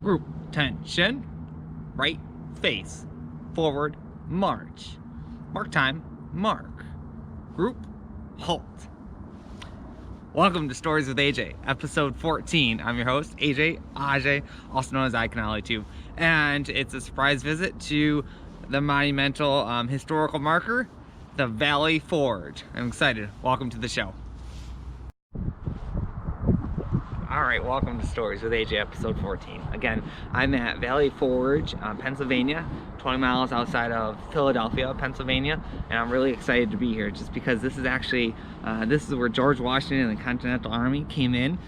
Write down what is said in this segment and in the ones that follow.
Group, tension, right, face, forward, march. Mark time, mark. Group, halt. Welcome to Stories with AJ, episode 14. I'm your host, AJ, also known as Iconology2, and it's a surprise visit to the monumental historical marker, the Valley Forge. I'm excited. Welcome to the show. Alright, welcome to Stories with AJ, episode 14. Again, I'm at Valley Forge, Pennsylvania, 20 miles outside of Philadelphia, Pennsylvania, and I'm really excited to be here just because this is actually, this is where George Washington and the Continental Army came in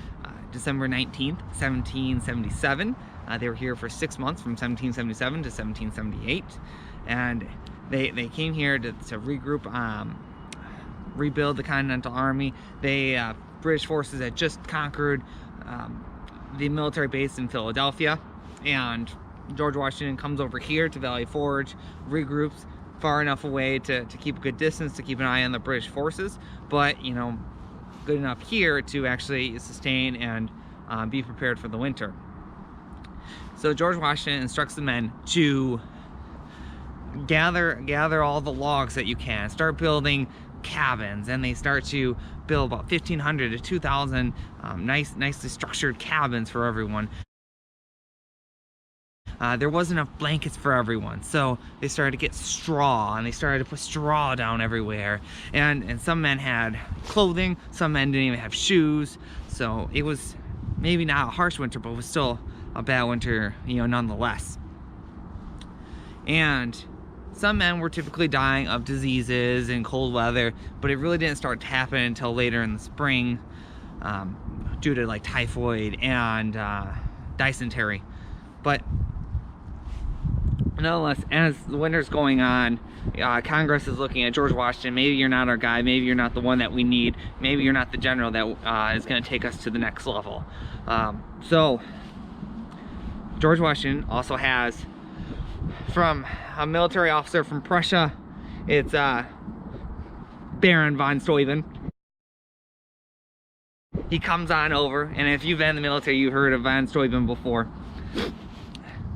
December 19th, 1777. They were here for 6 months from 1777 to 1778, and they came here to regroup, rebuild the Continental Army. British forces had just conquered the military base in Philadelphia, and George Washington comes over here to Valley Forge, regroups far enough away to keep a good distance, to keep an eye on the British forces, but you know, good enough here to actually sustain and be prepared for the winter. So George Washington instructs the men to gather all the logs that you can, start building cabins, and they start to build about 1,500 to 2,000 nicely structured cabins for everyone. There wasn't enough blankets for everyone, so they started to get straw, and they started to put straw down everywhere, and some men had clothing, some men didn't even have shoes, so it was maybe not a harsh winter, but it was still a bad winter, you know, nonetheless. And some men were typically dying of diseases and cold weather, but it really didn't start to happen until later in the spring, due to like typhoid and dysentery. But nonetheless, as the winter's going on, Congress is looking at George Washington. Maybe you're not our guy, maybe you're not the one that we need, maybe you're not the general that is going to take us to the next level. So George Washington also has, from a military officer from Prussia, it's Baron von Steuben. He comes on over, and if you've been in the military, you've heard of von Steuben before,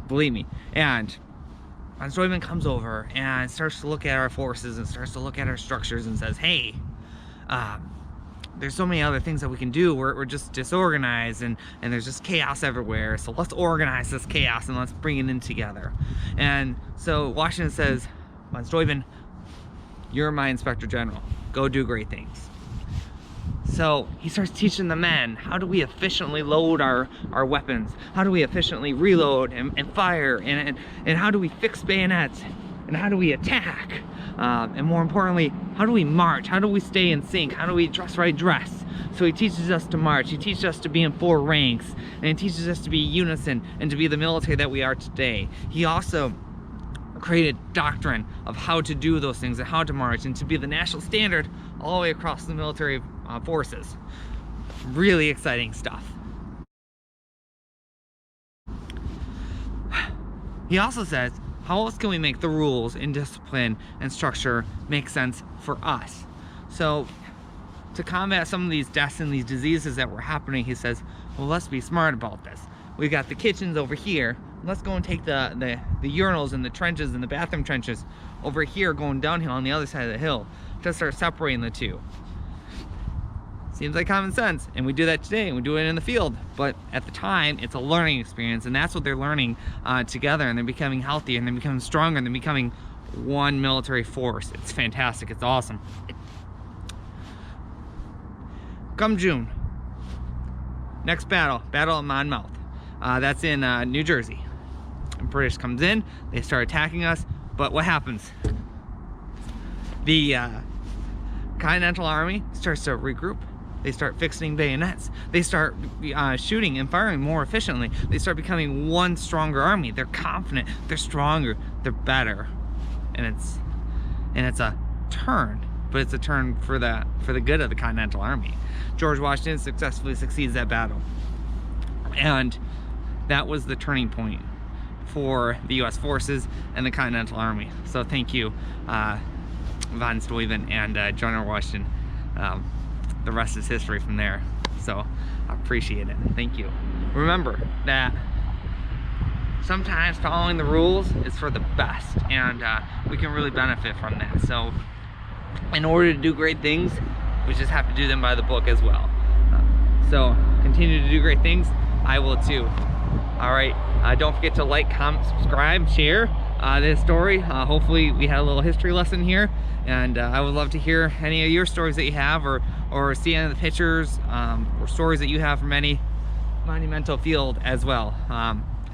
believe me. And von Steuben comes over and starts to look at our forces and starts to look at our structures and says, hey, there's so many other things that we can do. We're just disorganized, and there's just chaos everywhere. So let's organize this chaos and let's bring it in together. And so Washington says, von Steuben, you're my inspector general. Go do great things. So he starts teaching the men, how do we efficiently load our weapons? How do we efficiently reload and fire? And how do we fix bayonets? And how do we attack? And more importantly, how do we march? How do we stay in sync? How do we dress right dress? So he teaches us to march. He teaches us to be in 4 ranks. And he teaches us to be unison and to be the military that we are today. He also created doctrine of how to do those things and how to march and to be the national standard all the way across the military forces. Really exciting stuff. He also says, how else can we make the rules and discipline and structure make sense for us? So to combat some of these deaths and these diseases that were happening, he says, well, let's be smart about this. We got the kitchens over here. Let's go and take the urinals and the trenches and the bathroom trenches over here going downhill on the other side of the hill to start separating the two. Seems like common sense, and we do that today, and we do it in the field, but at the time it's a learning experience, and that's what they're learning together, and they're becoming healthier, and they're becoming stronger, and they're becoming one military force. It's fantastic. It's awesome. Come June, next battle of Monmouth. That's in New Jersey. The British comes in, they start attacking us, but what happens? The Continental Army starts to regroup. They start fixing bayonets. They start shooting and firing more efficiently. They start becoming one stronger army. They're confident, they're stronger, they're better. And it's a turn, but it's a turn for the good of the Continental Army. George Washington successfully succeeds that battle. And that was the turning point for the US forces and the Continental Army. So thank you, von Steuben and General Washington. The rest is history from there. So I appreciate it. Thank you. Remember that sometimes following the rules is for the best, and we can really benefit from that. So in order to do great things, we just have to do them by the book as well. So continue to do great things. I will too. All right, don't forget to like, comment, subscribe, share this story. Hopefully we had a little history lesson here, and I would love to hear any of your stories that you have, or see any of the pictures or stories that you have from any monumental field as well.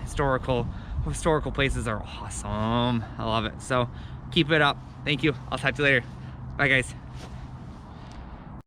Historical places are awesome. I love it. So keep it up. Thank you. I'll talk to you later. Bye guys.